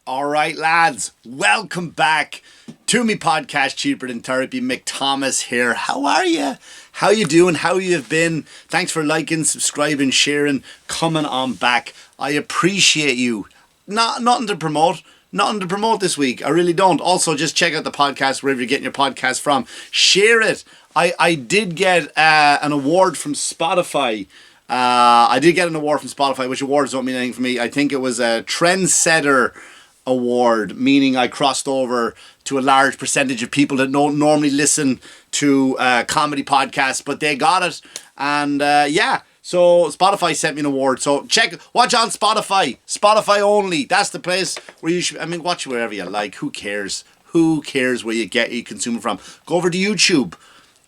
All right, lads, welcome back to me podcast, Cheaper Than Therapy. Mick Thomas here. How are you? How you doing? How you have been? Thanks for liking, subscribing, sharing, coming on back. I appreciate you. Nothing to promote. Nothing to promote this week. I really don't. Also, just check out the podcast wherever you're getting your podcast from. Share it. I did get an award from Spotify. I did get an award from Spotify, which awards don't mean anything for me. I think it was a trendsetter award, meaning I crossed over to a large percentage of people that don't normally listen to comedy podcasts, but they got it. And so Spotify sent me an award. So watch on Spotify. Spotify only. That's the place where you should, watch wherever you like. Who cares? Who cares where you consume it from? Go over to YouTube.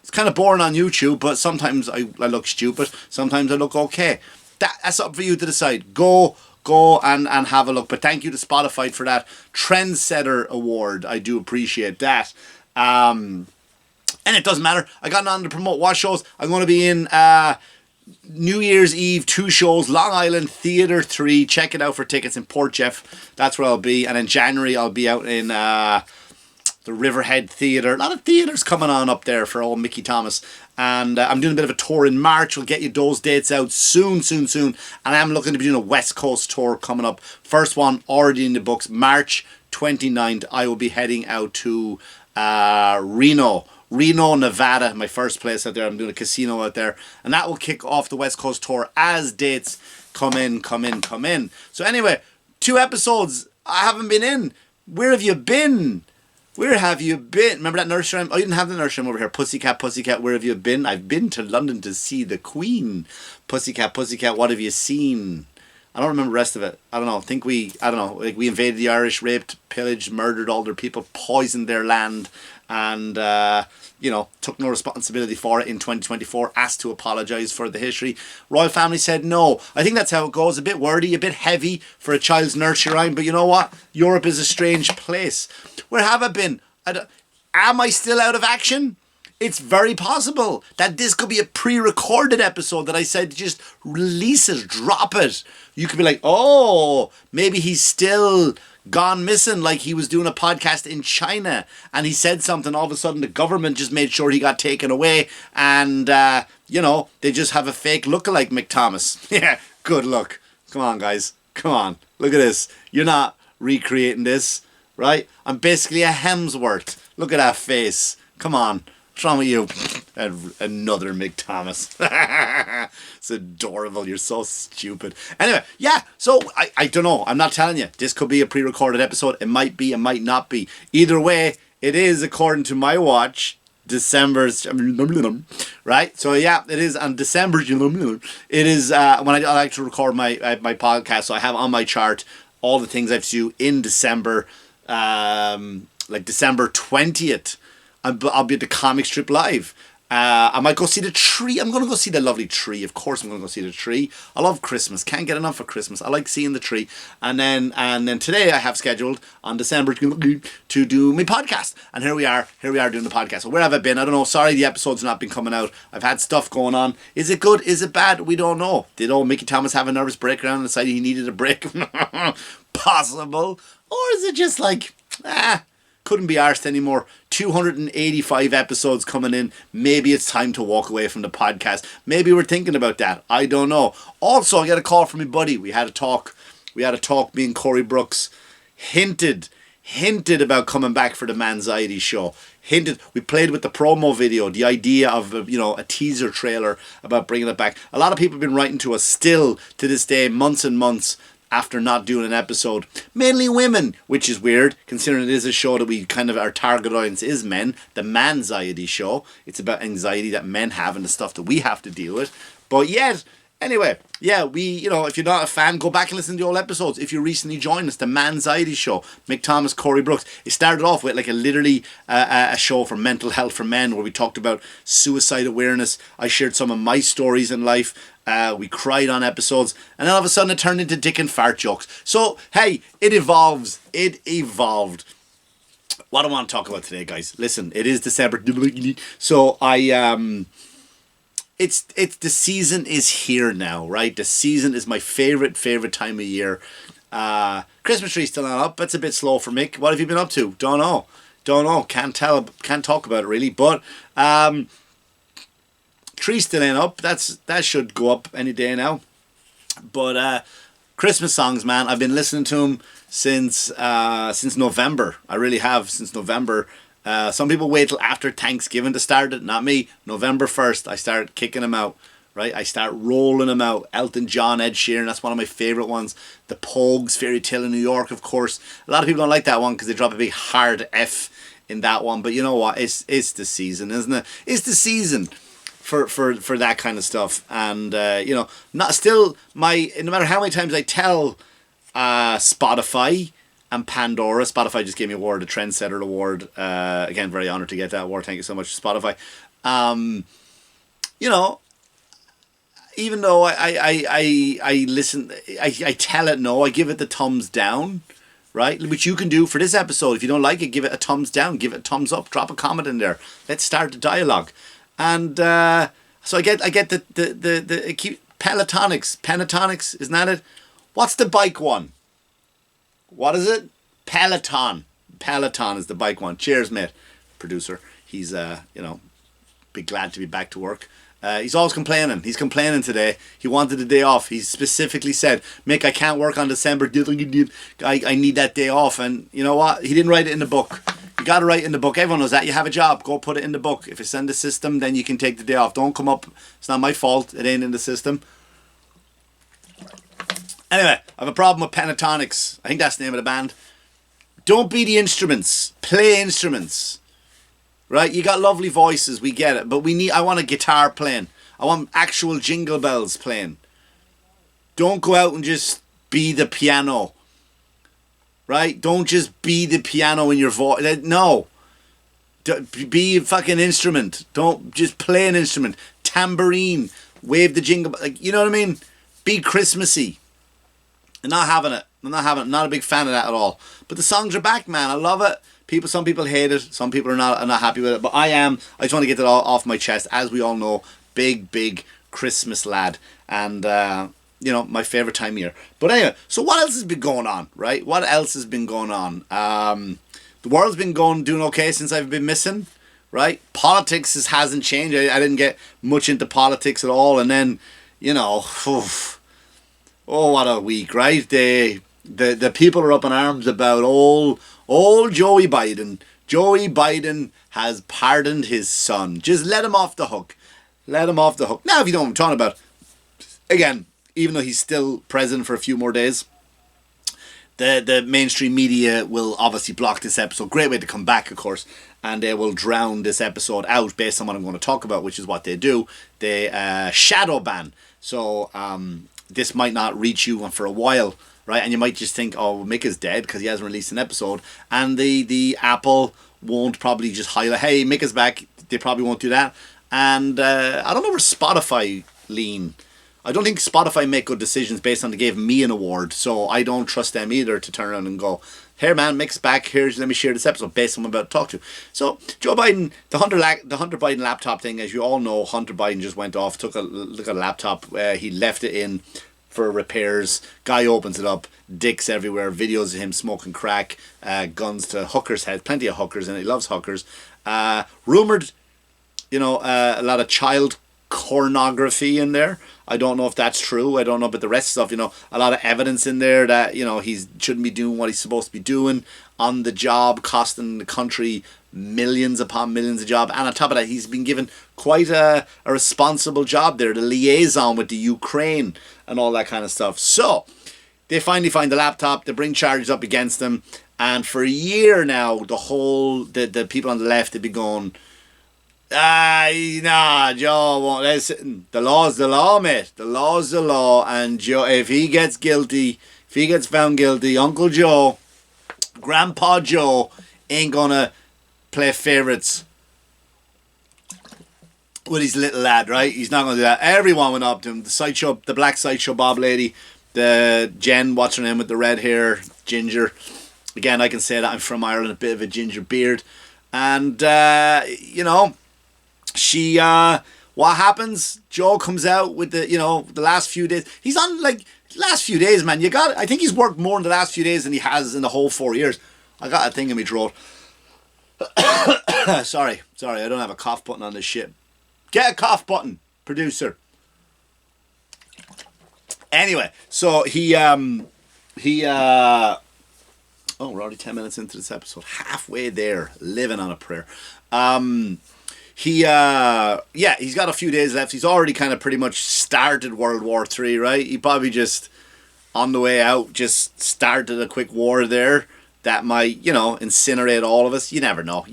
It's kind of boring on YouTube, but sometimes I look stupid. Sometimes I look okay. That's up for you to decide. Go and have a look. But thank you to Spotify for that Trendsetter Award. I do appreciate that. And it doesn't matter. I got on to promote what shows. I'm going to be in New Year's Eve, 2 shows, Long Island Theatre 3. Check it out for tickets in Port Jeff. That's where I'll be. And in January, I'll be out in the Riverhead Theatre. A lot of theatres coming on up there for old Mick Thomas. And I'm doing a bit of a tour in March. We'll get you those dates out soon. And I'm looking to be doing a West Coast tour coming up. First one already in the books. March 29th, I will be heading out to Reno, Nevada, my first place out there. I'm doing a casino out there. And that will kick off the West Coast tour as dates come in. So anyway, 2 episodes I haven't been in. Where have you been? Where have you been? Remember that nursery rhyme? Oh, you didn't have the nursery rhyme over here. Pussycat, pussycat, where have you been? I've been to London to see the Queen. Pussycat, pussycat, what have you seen? I don't remember the rest of it. I don't know. We invaded the Irish, raped, pillaged, murdered all their people, poisoned their land, and, took no responsibility for it in 2024, asked to apologise for the history. Royal family said no. I think that's how it goes. A bit wordy, a bit heavy for a child's nursery rhyme, but you know what? Europe is a strange place. Where have I been? Am I still out of action? It's very possible that this could be a pre-recorded episode that I said just release it, drop it. You could be like, oh, maybe he's still gone missing, like he was doing a podcast in China and he said something, all of a sudden the government just made sure he got taken away and, they just have a fake lookalike Mick Thomas. Yeah, good luck. Come on, guys. Come on. Look at this. You're not recreating this, right? I'm basically a Hemsworth. Look at that face. Come on. What's wrong with you? Another Mick Thomas. It's adorable. You're so stupid. Anyway, yeah. So, I don't know. I'm not telling you. This could be a pre-recorded episode. It might be. It might not be. Either way, it is, according to my watch, December's... Right? So, yeah, it is on December... It is when I like to record my podcast. So, I have on my chart all the things I have to do in December. Like December 20th. I'll be at the Comic Strip Live. I might go see the tree. I'm going to go see the lovely tree. Of course I'm going to go see the tree. I love Christmas. Can't get enough of Christmas. I like seeing the tree. And then today I have scheduled on December to do my podcast. And here we are doing the podcast. So where have I been? I don't know. Sorry, the episode's not been coming out. I've had stuff going on. Is it good? Is it bad? We don't know. Did old Mickey Thomas have a nervous breakdown and decided he needed a break? Possible. Or is it just like, couldn't be arsed anymore. 285 episodes coming in. Maybe it's time to walk away from the podcast. Maybe we're thinking about that. I don't know. Also, I got a call from my buddy. We had a talk. Me and Corey Brooks hinted about coming back for the Manxiety show. We played with the promo video, the idea of a teaser trailer about bringing it back. A lot of people have been writing to us still to this day, months and months after not doing an episode. Mainly women, which is weird, considering it is a show that we kind of, our target audience is men. The Manxiety show. It's about anxiety that men have and the stuff that we have to deal with. But yet, anyway, yeah, if you're not a fan, go back and listen to the old episodes. If you recently joined us, the Manxiety show, Mick Thomas, Corey Brooks. It started off with like a show for mental health for men where we talked about suicide awareness. I shared some of my stories in life. We cried on episodes, and then all of a sudden it turned into dick and fart jokes. So, hey, it evolves. It evolved. What I want to talk about today, guys. Listen, it is December. So, it's the season is here now, right? The season is my favorite time of year. Christmas tree still not up. That's a bit slow for Mick. What have you been up to? Don't know. Can't tell. Can't talk about it really. But tree still ain't up. That should go up any day now. But Christmas songs, man. I've been listening to them since November. I really have, since November. Some people wait till after Thanksgiving to start it. Not me. November 1st, I start kicking them out. Right, I start rolling them out. Elton John, Ed Sheeran, that's one of my favourite ones. The Pogues, Fairy Tale in New York, of course. A lot of people don't like that one because they drop a big hard F in that one. But you know what? It's the season, isn't it? It's the season for that kind of stuff. And no matter how many times I tell Spotify and Pandora. Spotify just gave me a Trendsetter award. Again, very honoured to get that award. Thank you so much, Spotify. Even though I listen, I tell it no, I give it the thumbs down, right? Which you can do for this episode. If you don't like it, give it a thumbs down, give it a thumbs up, drop a comment in there. Let's start the dialogue. And so I get the Pentatonics, isn't that it? What's the bike one? What is it? Peloton is the bike one. Cheers, mate. Producer. He's be glad to be back to work. He's always complaining. He's complaining today. He wanted a day off. He specifically said, Mick, I can't work on December. I need that day off. And you know what? He didn't write it in the book. You got to write it in the book. Everyone knows that. You have a job. Go put it in the book. If it's in the system, then you can take the day off. Don't come up. It's not my fault. It ain't in the system. Anyway, I have a problem with Pentatonics. I think that's the name of the band. Don't be the instruments. Play instruments. Right, you got lovely voices, we get it, but I want a guitar playing. I want actual jingle bells playing. Don't go out and just be the piano. Right? Don't just be the piano in your voice. No. Be a fucking instrument. Don't just play an instrument. Tambourine. Wave the jingle. You know what I mean? Be Christmassy. I'm not having it. I'm not a big fan of that at all. But the songs are back, man. I love it. Some people hate it. Some people are not happy with it. But I am. I just want to get that all off my chest. As we all know, big Christmas lad. And, my favourite time of year. But anyway, so what else has been going on, right? What else has been going on? The world's been doing okay since I've been missing, right? Politics hasn't changed. I didn't get much into politics at all. And then, oh, what a week, right? The people are up in arms about old Joey Biden. Joey Biden has pardoned his son. Just let him off the hook. Let him off the hook. Now, if you know what I'm talking about, again, even though he's still president for a few more days, the mainstream media will obviously block this episode. Great way to come back, of course. And they will drown this episode out based on what I'm going to talk about, which is what they do. They shadow ban. So this might not reach you for a while. Right, and you might just think, oh, Mick is dead because he hasn't released an episode, and the Apple won't probably just highlight, hey, Mick is back. They probably won't do that, and I don't know where Spotify lean. I don't think Spotify make good decisions based on they gave me an award, so I don't trust them either to turn around and go, here, man, Mick's back. Let me share this episode based on what I'm about to talk to. So Joe Biden, the Hunter Biden laptop thing, as you all know, Hunter Biden just went off, took a look at a laptop, he left it in for repairs. Guy opens it up, dicks everywhere, videos of him smoking crack, guns to hookers' heads, plenty of hookers, and he loves hookers. Rumored, a lot of child pornography in there. I don't know if that's true. I don't know about the rest of stuff. A lot of evidence in there that he shouldn't be doing what he's supposed to be doing on the job, costing the country millions upon millions of jobs. And on top of that, he's been given quite a responsible job there, the liaison with the Ukraine and all that kind of stuff. So they finally find the laptop, they bring charges up against him, and for a year now, the people on the left have been going, Joe won't listen. The law's the law, mate. The law's the law, and Joe, if he gets found guilty, Uncle Joe, Grandpa Joe ain't gonna play favourites with his little lad, right? He's not gonna do that. Everyone went up to him. The black sideshow Bob lady, the Jen, what's her name with the red hair, ginger. Again, I can say that I'm from Ireland, a bit of a ginger beard, and what happens? Joe comes out with the last few days. He's on last few days, man, I think he's worked more in the last few days than he has in the whole 4 years. I got a thing in my throat. Sorry, I don't have a cough button on this shit. Get a cough button, producer. Anyway, so oh, we're already 10 minutes into this episode. Halfway there, living on a prayer. He's got a few days left. He's already kind of pretty much started World War III, right? He probably just, on the way out, just started a quick war there that might, incinerate all of us. You never know.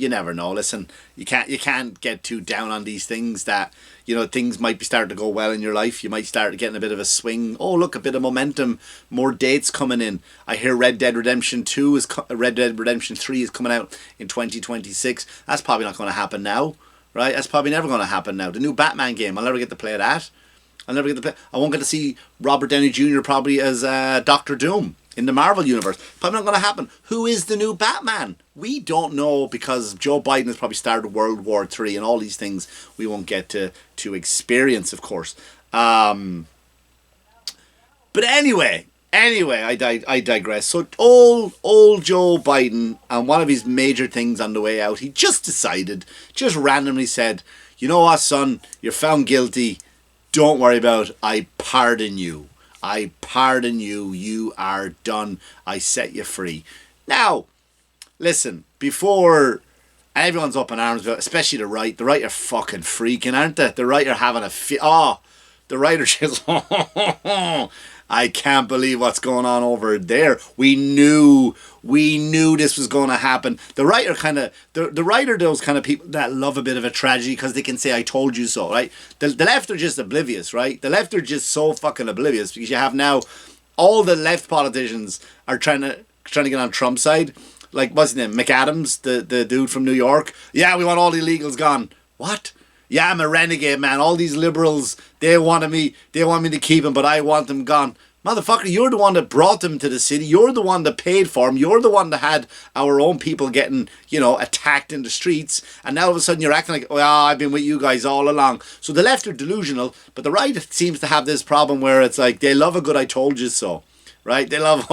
Listen, you can't get too down on these things that, things might be starting to go well in your life. You might start getting a bit of a swing. Oh, look, a bit of momentum. More dates coming in. I hear Red Dead Redemption 3 is coming out in 2026. That's probably not going to happen now, right? That's probably never going to happen now. The new Batman game, I'll never get to play that. I won't get to see Robert Downey Jr. probably as Doctor Doom in the Marvel Universe. Probably not going to happen. Who is the new Batman? We don't know, because Joe Biden has probably started World War III and all these things we won't get to experience, of course. But anyway, I digress. So old Joe Biden, and one of his major things on the way out, he just randomly said, you know what, son, you're found guilty. Don't worry about it. I pardon you. You are done. I set you free. Now, listen, before everyone's up in arms, especially the right are fucking freaking, aren't they? The right are having the right are just, I can't believe what's going on over there. We knew this was going to happen. The right are kind of, the right are those kind of people that love a bit of a tragedy because they can say, I told you so, right? The left are just oblivious, right? The left are just so fucking oblivious, because you have now all the left politicians are trying to get on Trump's side. Like, what's his name? McAdams, the dude from New York. Yeah, we want all the illegals gone. What? Yeah, I'm a renegade, man. All these liberals, they want me to keep them, but I want them gone. Motherfucker, you're the one that brought them to the city. You're the one that paid for them. You're the one that had our own people getting, attacked in the streets. And now all of a sudden you're acting like, I've been with you guys all along. So the left are delusional, but the right seems to have this problem where it's like they love a good I told you so. Right? They love,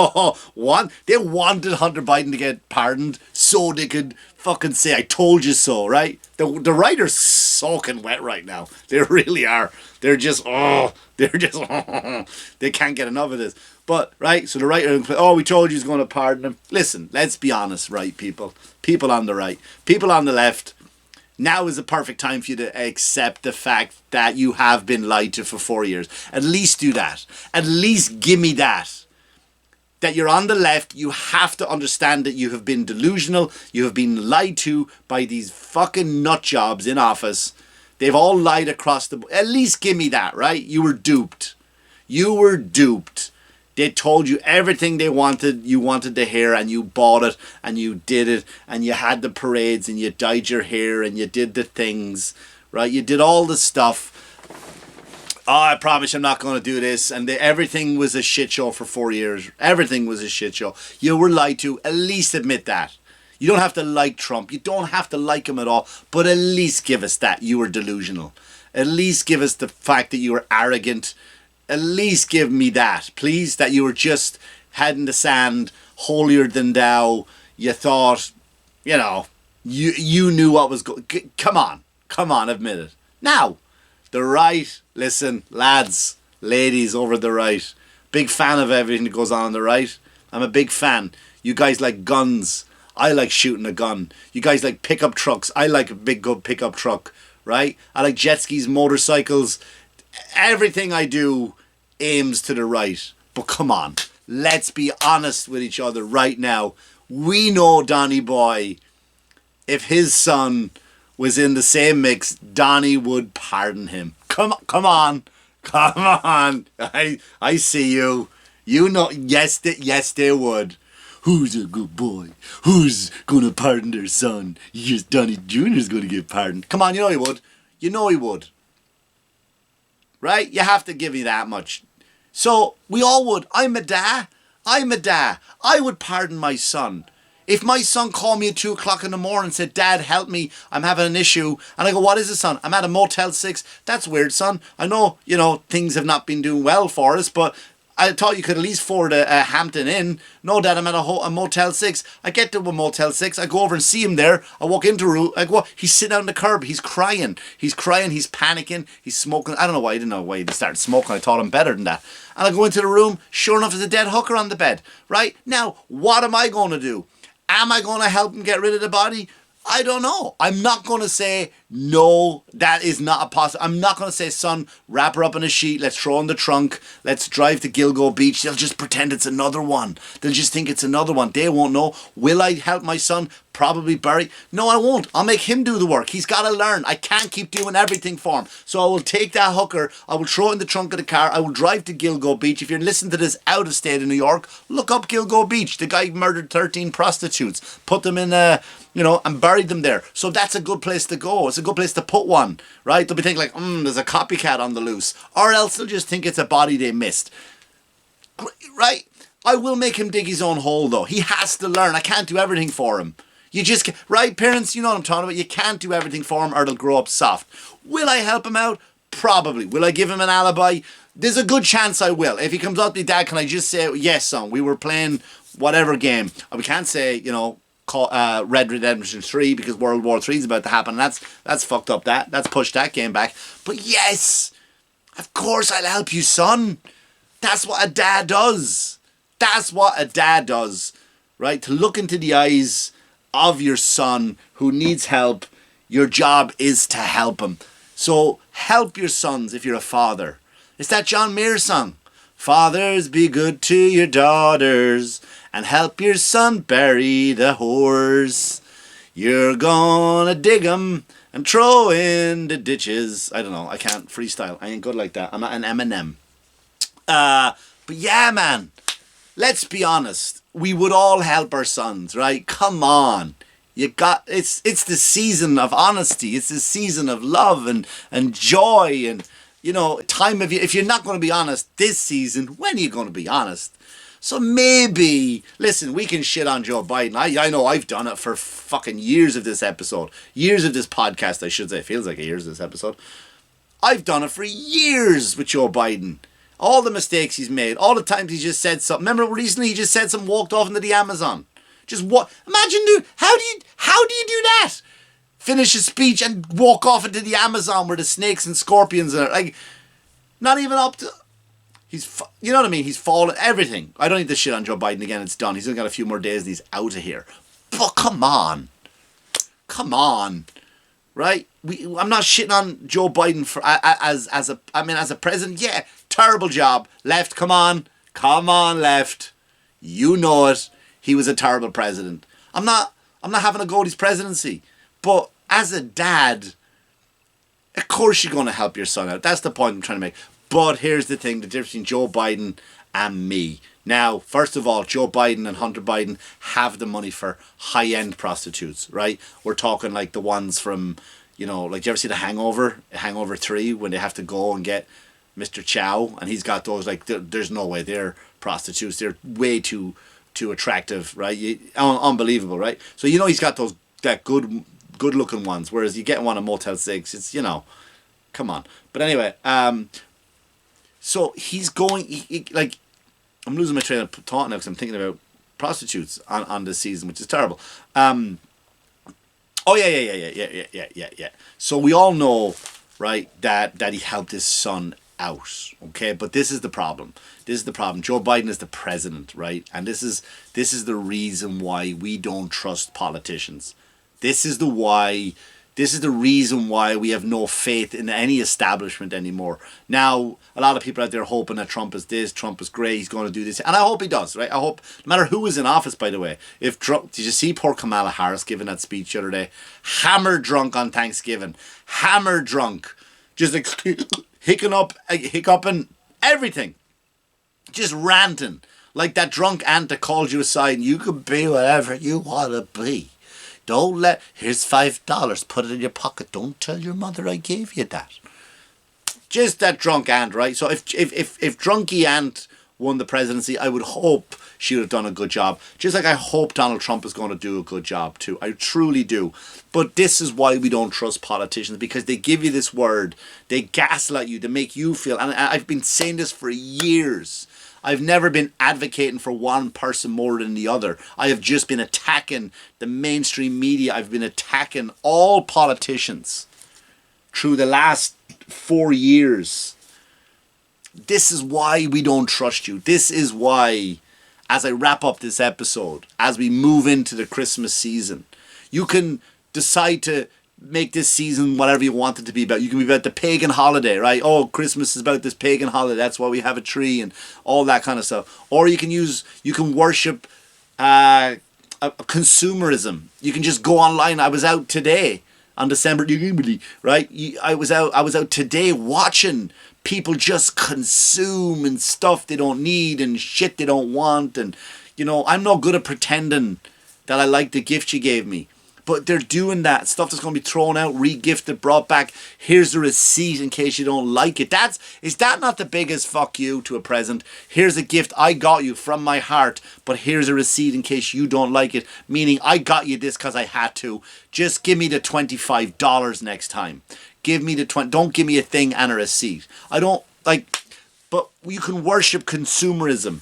they wanted Hunter Biden to get pardoned so they could fucking say, I told you so, right? The right are soaking wet right now. They really are. They're just, they can't get enough of this. But, right, so the right are, we told you he's going to pardon him. Listen, let's be honest, right, people? People on the right, people on the left, now is the perfect time for you to accept the fact that you have been lied to for 4 years. At least do that. At least give me that. That you're on the left, you have to understand that you have been delusional, you have been lied to by these fucking nut jobs in office. They've all lied across the board. At least give me that, right? You were duped. They told you everything you wanted to hear, and you bought it, and you did it, and you had the parades, and you dyed your hair, and you did the things, right? You did all the stuff. I promise I'm not going to do this. And everything was a shit show for 4 years. Everything was a shit show. You were lied to. At least admit that. You don't have to like Trump. You don't have to like him at all. But at least give us that you were delusional. At least give us the fact that you were arrogant. At least give me that, please. That you were just head in the sand, holier than thou. You thought, you knew what was going. Come on, admit it. Now, the right, listen, lads, ladies over the right, big fan of everything that goes on the right. I'm a big fan. You guys like guns. I like shooting a gun. You guys like pickup trucks. I like a big good pickup truck, right? I like jet skis, motorcycles. Everything I do aims to the right. But come on, let's be honest with each other right now. We know Donny Boy, if his son was in the same mix, Donny would pardon him. Come on. I see you. You know, yes, they would. Who's a good boy? Who's gonna pardon their son? Yes, Donny Jr.'s gonna get pardoned. Come on, you know he would. Right? You have to give me that much. So, we all would. I'm a dad. I would pardon my son. If my son called me at 2 o'clock in the morning and said, Dad, help me, I'm having an issue. And I go, what is it, son? I'm at a Motel 6. That's weird, son. I know, things have not been doing well for us, but I thought you could at least afford a Hampton Inn. No, Dad, I'm at a Motel 6. I get to a Motel 6. I go over and see him there. I walk into a room. I go, he's sitting out on the curb. He's crying. He's panicking. He's smoking. I don't know why. I didn't know why he started smoking. I thought him better than that. And I go into the room. Sure enough, there's a dead hooker on the bed. Right? Now, what am I going to do? Am I going to help him get rid of the body? I don't know. I'm not going to say, no, that is not a possible. I'm not going to say, son, wrap her up in a sheet. Let's throw in the trunk. Let's drive to Gilgo Beach. They'll just pretend it's another one. They'll just think it's another one. They won't know. Will I help my son? Probably bury. No, I won't. I'll make him do the work. He's got to learn. I can't keep doing everything for him. So I will take that hooker. I will throw it in the trunk of the car. I will drive to Gilgo Beach. If you're listening to this out of state of New York, look up Gilgo Beach. The guy murdered 13 prostitutes. Put them in and buried them there. So that's a good place to go. It's a good place to put one, right? They'll be thinking like, there's a copycat on the loose. Or else they'll just think it's a body they missed. Right? I will make him dig his own hole though. He has to learn. I can't do everything for him. You just can't. Right, parents? You know what I'm talking about. You can't do everything for him or they'll grow up soft. Will I help him out? Probably. Will I give him an alibi? There's a good chance I will. If he comes up to me, Dad, can I just say, yes, son, we were playing whatever game. We can't say, Red Dead Redemption 3 because World War 3 is about to happen. That's fucked up. That's pushed that game back. But yes, of course I'll help you, son. That's what a dad does. That's what a dad does, right? To look into the eyes of your son who needs help. Your job is to help him. So help your sons if you're a father. It's that John Mayer song. Fathers, be good to your daughters and help your son bury the whores. You're gonna dig 'em and throw in the ditches. I don't know. I can't freestyle. I ain't good like that. I'm not an Eminem. But yeah, man. Let's be honest. We would all help our sons, right? Come on. It's the season of honesty. It's the season of love and joy and, time of year. If you're not going to be honest this season, when are you going to be honest? So maybe, listen, we can shit on Joe Biden. I know I've done it for fucking years of this episode. Years of this podcast, I should say. It feels like years of this episode. I've done it for years with Joe Biden. All the mistakes he's made. All the times he's just said something. Remember recently he just said something, walked off into the Amazon. Just what? Imagine, dude, how do you do that? Finish a speech and walk off into the Amazon where the snakes and scorpions are. Like, not even up to... you know what I mean? He's fallen. Everything. I don't need to shit on Joe Biden again. It's done. He's only got a few more days and he's out of here. But come on. Come on. Right? I'm not shitting on Joe Biden for as a president. Yeah, terrible job. Left, come on, left. You know it. He was a terrible president. I'm not having a go at his presidency, but as a dad, of course you're going to help your son out. That's the point I'm trying to make. But here's the thing: the difference between Joe Biden and me. Now, first of all, Joe Biden and Hunter Biden have the money for high-end prostitutes, right? We're talking like the ones from, like, do you ever see The Hangover 3, when they have to go and get Mr. Chow, and he's got those, like, there's no way they're prostitutes. They're way too attractive, right? Unbelievable, right? So, he's got that good-looking ones, whereas you get one at Motel 6, it's, come on. But anyway, so he's going, I'm losing my train of thought now because I'm thinking about prostitutes on this season, which is terrible. Yeah. So we all know, right, that he helped his son out, okay? But this is the problem. Joe Biden is the president, right? And this is the reason why we don't trust politicians. This is the reason why we have no faith in any establishment anymore. Now, a lot of people out there hoping that Trump is this, Trump is great, he's going to do this. And I hope he does, right? I hope, no matter who is in office, by the way. If Trump, did you see poor Kamala Harris giving that speech the other day? Hammered drunk on Thanksgiving. Hammered drunk. Just like hiccuping everything. Just ranting. Like that drunk aunt that called you aside and you could be whatever you want to be. Here's $5, put it in your pocket. Don't tell your mother I gave you that. Just that drunk aunt, right? So if drunky aunt won the presidency, I would hope she would have done a good job. Just like I hope Donald Trump is going to do a good job too. I truly do. But this is why we don't trust politicians, because they give you this word. They gaslight you. They make you feel, and I've been saying this for years. I've never been advocating for one person more than the other. I have just been attacking the mainstream media. I've been attacking all politicians through the last 4 years. This is why we don't trust you. This is why, as I wrap up this episode, as we move into the Christmas season, you can decide to make this season whatever you want it to be about. You can be about the pagan holiday, right? Oh, Christmas is about this pagan holiday. That's why we have a tree and all that kind of stuff. Or you can worship consumerism. You can just go online. I was out today on December, right? I was out today watching people just consume and stuff they don't need and shit they don't want. And, I'm not good at pretending that I like the gift you gave me. But they're doing that. Stuff that's going to be thrown out, re-gifted, brought back. Here's the receipt in case you don't like it. Is that not the biggest fuck you to a present? Here's a gift I got you from my heart, but here's a receipt in case you don't like it. Meaning, I got you this because I had to. Just give me the $25 next time. Give me the Don't give me a thing and a receipt. I don't like. But you can worship consumerism,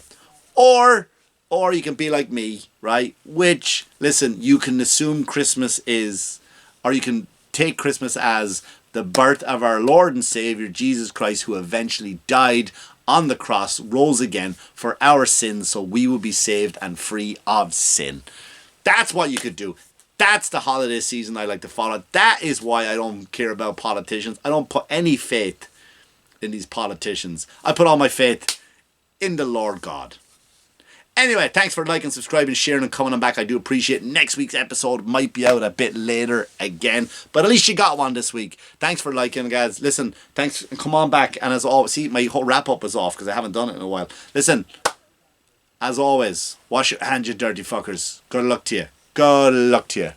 or you can be like me, right? Which, listen, you can assume Christmas is, or you can take Christmas as the birth of our Lord and Savior, Jesus Christ, who eventually died on the cross, rose again for our sins, so we will be saved and free of sin. That's what you could do. That's the holiday season I like to follow. That is why I don't care about politicians. I don't put any faith in these politicians. I put all my faith in the Lord God. Anyway, thanks for liking, subscribing, sharing, and coming on back. I do appreciate it. Next week's episode might be out a bit later again, but at least you got one this week. Thanks for liking, guys. Listen, thanks, and come on back. And as always, see, my whole wrap-up is off because I haven't done it in a while. Listen, as always, wash your hands, you dirty fuckers. Good luck to you. Good luck to you.